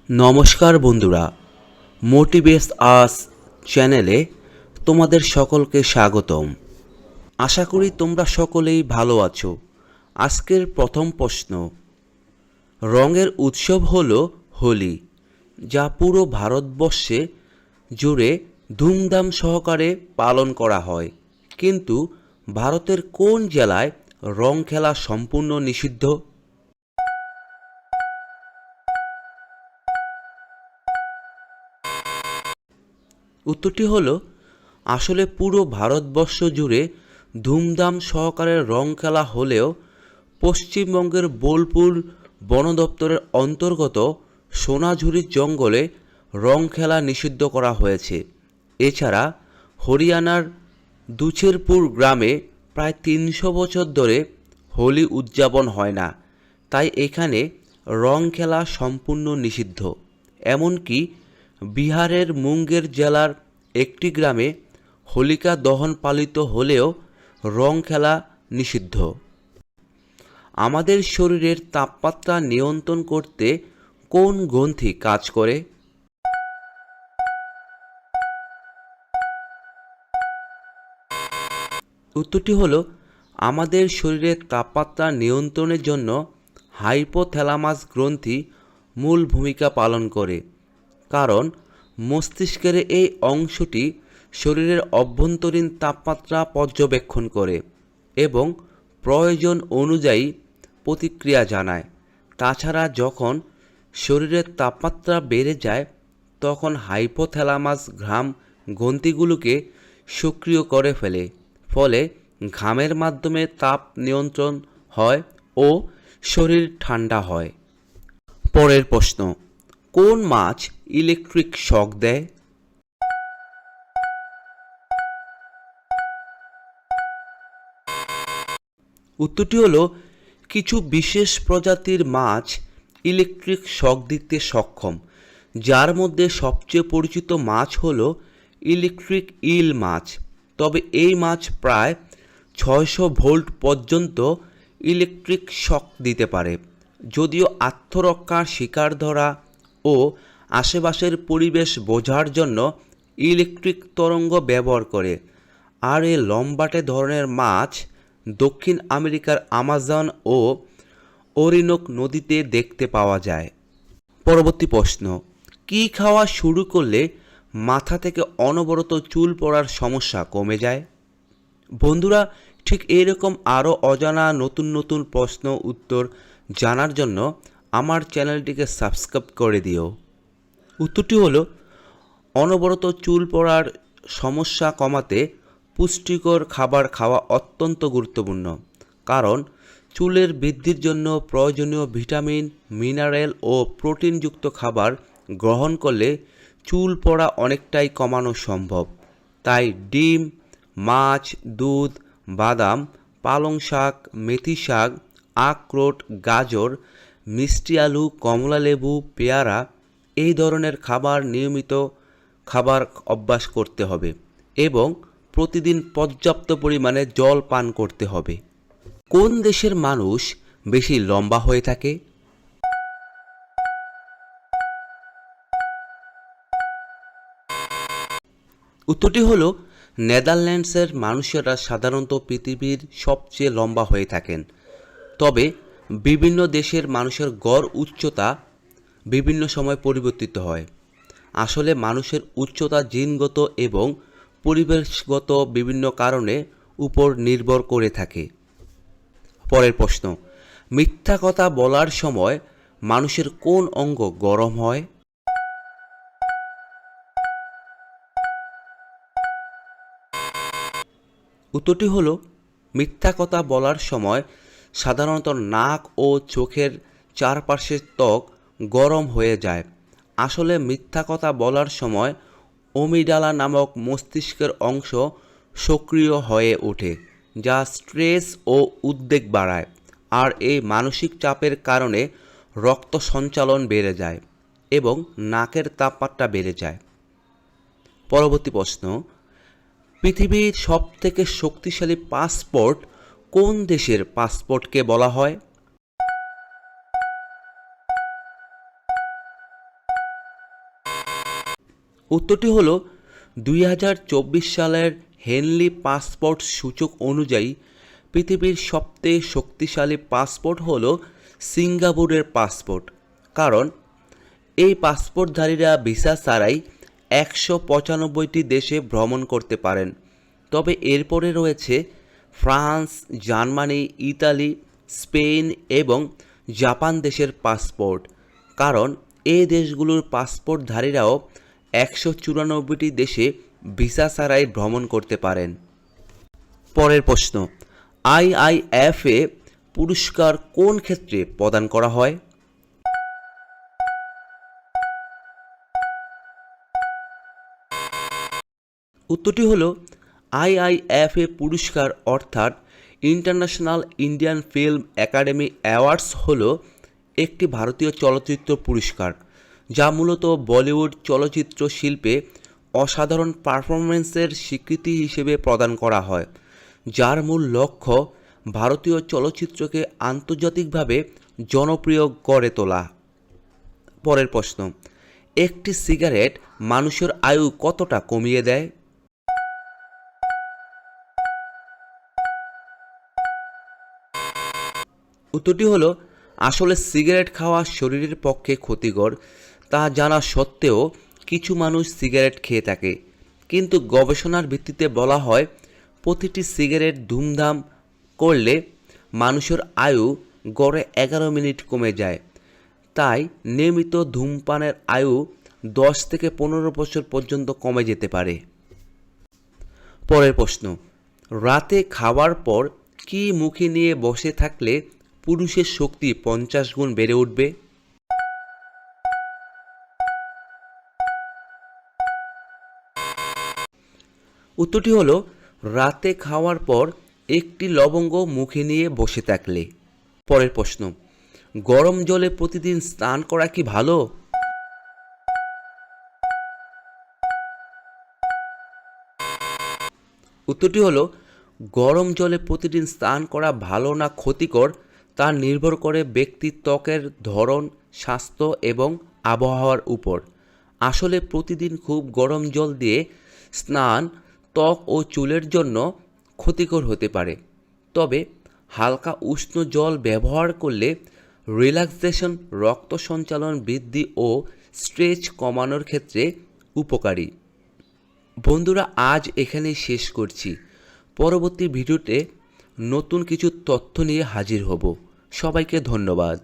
নমস্কার বন্ধুরা, মোটিভেটস আস চ্যানেলে তোমাদের সকলকে স্বাগতম। আশা করি তোমরা সকলেই ভালো আছো। আজকের প্রথম প্রশ্ন, রঙের উৎসব হলো হোলি, যা পুরো ভারতবর্ষে জুড়ে ধুমধাম সহকারে পালন করা হয়। কিন্তু ভারতের কোন জেলায় রং খেলা সম্পূর্ণ নিষিদ্ধ? উত্তরটি হলো, আসলে পুরো ভারতবর্ষ জুড়ে ধুমধাম সহকারে রং খেলা হলেও পশ্চিমবঙ্গের বোলপুর বন দপ্তরের অন্তর্গত সোনাঝুরি জঙ্গলে রং খেলা নিষিদ্ধ করা হয়েছে। এছাড়া হরিয়ানার দুছেরপুর গ্রামে প্রায় ৩০০ বছর ধরে হোলি উদযাপন হয় না, তাই এখানে রং খেলা সম্পূর্ণ নিষিদ্ধ। এমনকি বিহারের মুঙ্গের জেলার একটি গ্রামে হোলিকা দহন পালিত হলেও রং খেলা নিষিদ্ধ। আমাদের শরীরের তাপমাত্রা নিয়ন্ত্রণ করতে কোন গ্রন্থি কাজ করে? উত্তরটি হলো, আমাদের শরীরের তাপমাত্রা নিয়ন্ত্রণের জন্য হাইপোথ্যালামাস গ্রন্থি মূল ভূমিকা পালন করে। কারণ মস্তিষ্কের এই অংশটি শরীরের অভ্যন্তরীণ তাপমাত্রা পর্যবেক্ষণ করে এবং প্রয়োজন অনুযায়ী প্রতিক্রিয়া জানায়। তাছাড়া যখন শরীরের তাপমাত্রা বেড়ে যায় তখন হাইপোথ্যালামাস ঘাম গ্রন্থিগুলোকে সক্রিয় করে ফেলে, ফলে ঘামের মাধ্যমে তাপ নিয়ন্ত্রণ হয় ও শরীর ঠান্ডা হয়। পরের প্রশ্ন, কোন মাছ ইলেকট্রিক শক দেয়? উত্তরটি হলো, কিছু বিশেষ প্রজাতির মাছ ইলেকট্রিক শক দিতে সক্ষম, যার মধ্যে সবচেয়ে পরিচিত মাছ হলো ইলেকট্রিক ইল মাছ। তবে এই মাছ প্রায় ৬০০ ভোল্ট পর্যন্ত ইলেকট্রিক শক দিতে পারে। যদিও আত্মরক্ষার শিকার ধরা ও আশেপাশের পরিবেশ বোঝার জন্য ইলেকট্রিক তরঙ্গ ব্যবহার করে। আর এই লম্বাটে ধরনের মাছ দক্ষিণ আমেরিকার আমাজন ও ওরিনোক নদীতে দেখতে পাওয়া যায়। পরবর্তী প্রশ্ন, কী খাওয়া শুরু করলে মাথা থেকে অনবরত চুল পড়ার সমস্যা কমে যায়? বন্ধুরা, ঠিক এইরকম আরও অজানা নতুন নতুন প্রশ্ন উত্তর জানার জন্য আমার চ্যানেলটিকে সাবস্ক্রাইব করে দিও। উত্তরটি হলো, অনবরত চুল পড়ার সমস্যা কমাতে পুষ্টিকর খাবার খাওয়া অত্যন্ত গুরুত্বপূর্ণ। কারণ চুলের বৃদ্ধির জন্য প্রয়োজনীয় ভিটামিন, মিনারেল ও প্রোটিনযুক্ত খাবার গ্রহণ করলে চুল পড়া অনেকটাই কমানো সম্ভব। তাই ডিম, মাছ, দুধ, বাদাম, পালং শাক, মেথি শাক, আখরোট, গাজর, মিষ্টি আলু, কমলা লেবু, পেয়ারা এই ধরনের খাবার নিয়মিত খাবার অভ্যাস করতে হবে এবং প্রতিদিন পর্যাপ্ত পরিমাণে জল পান করতে হবে। কোন দেশের মানুষ বেশি লম্বা হয়ে থাকে? উত্তরটি হলো, নেদারল্যান্ডসের মানুষেরা সাধারণত পৃথিবীর সবচেয়ে লম্বা হয়ে থাকেন। তবে বিভিন্ন দেশের মানুষের গড় উচ্চতা বিভিন্ন সময় পরিবর্তিত হয়। আসলে মানুষের উচ্চতা জিনগত এবং পরিবেশগত বিভিন্ন কারণে উপর নির্ভর করে থাকে। পরের প্রশ্ন, মিথ্যা কথা বলার সময় মানুষের কোন অঙ্গ গরম হয়? উত্তরটি হলো, মিথ্যা কথা বলার সময় সাধারণত নাক ও চোখের চারপাশের ত্বক গরম হয়ে যায়। আসলে মিথ্যা কথা বলার সময় অমিডালা নামক মস্তিষ্কের অংশ সক্রিয় হয়ে ওঠে, যা স্ট্রেস ও উদ্বেগ বাড়ায়। আর এই মানসিক চাপের কারণে রক্ত সঞ্চালন বেড়ে যায় এবং নাকের তাপমাত্রা বেড়ে যায়। পরবর্তী প্রশ্ন, পৃথিবীর সবথেকে শক্তিশালী পাসপোর্ট কোন দেশের পাসপোর্টকে বলা হয়? উত্তরটি হলো 2024 সালের হেনলি পাসপোর্ট সূচক অনুযায়ী পৃথিবীর সবচেয়ে শক্তিশালী পাসপোর্ট হলো সিঙ্গাপুরের পাসপোর্ট, কারণ এই পাসপোর্টধারীরা ভিসা ছাড়াই 195টি দেশে ভ্রমণ করতে পারেন। তবে এরপরে রয়েছে ফ্রান্স, জার্মানি, ইতালি, স্পেন এবং জাপান দেশের পাসপোর্ট, কারণ এই দেশগুলোর পাসপোর্টধারীরাও 194টি দেশে ভিসা ছাড়াই ভ্রমণ করতে পারেন। পরের প্রশ্ন, আইআইএফএ পুরস্কার কোন ক্ষেত্রে প্রদান করা হয়? উত্তরটি হলো আইআইএফএ পুরস্কার অর্থাৎ international Indian film academy awards হলো একটি ভারতীয় চলচ্চিত্র পুরস্কার, যা মূলত বলিউড চলচ্চিত্র শিল্পে অসাধারণ পারফরমেন্সের স্বীকৃতি হিসেবে প্রদান করা হয়, যার মূল লক্ষ্য ভারতীয় চলচ্চিত্রকে আন্তর্জাতিকভাবে জনপ্রিয় করে তোলা। পরের প্রশ্ন, একটি সিগারেট মানুষের আয়ু কতটা কমিয়ে দেয়? উত্তরটি হলো আসলে সিগারেট খাওয়া শরীরের পক্ষে ক্ষতিকর তা জানা সত্ত্বেও কিছু মানুষ সিগারেট খেয়ে থাকে, কিন্তু গবেষণার ভিত্তিতে বলা হয় প্রতিটি সিগারেট ধূমধাম করলে মানুষের আয়ু গড়ে 11 মিনিট কমে যায়। তাই নিয়মিত ধূমপানের আয়ু 10 থেকে 15 বছর পর্যন্ত কমে যেতে পারে। পরের প্রশ্ন, রাতে খাওয়ার পর কি মুখে নিয়ে বসে থাকলে পুরুষের শক্তি 50 গুণ বেড়ে উঠবে? উত্তরটি হলো রাতে খাওয়ার পর একটি লবঙ্গ মুখে নিয়ে বসে থাকলে। পরের প্রশ্ন, গরম জলে প্রতিদিন স্নান করা কি ভালো? উত্তরটি হলো গরম জলে প্রতিদিন স্নান করা ভালো না ক্ষতিকর তা নির্ভর করে ব্যক্তির ত্বকের ধরন, স্বাস্থ্য এবং আবহাওয়ার উপর। আসলে প্রতিদিন খুব গরম জল দিয়ে স্নান ত্বক ও চুলের জন্য ক্ষতিকর হতে পারে, তবে হালকা উষ্ণ জল ব্যবহার করলে রিল্যাক্সেশন, রক্ত সঞ্চালন বৃদ্ধি ও স্ট্রেস কমানোর ক্ষেত্রে উপকারী। বন্ধুরা, আজ এখানেই শেষ করছি। পরবর্তী ভিডিওতে নতুন কিছু তথ্য নিয়ে হাজির হব। সবাইকে ধন্যবাদ।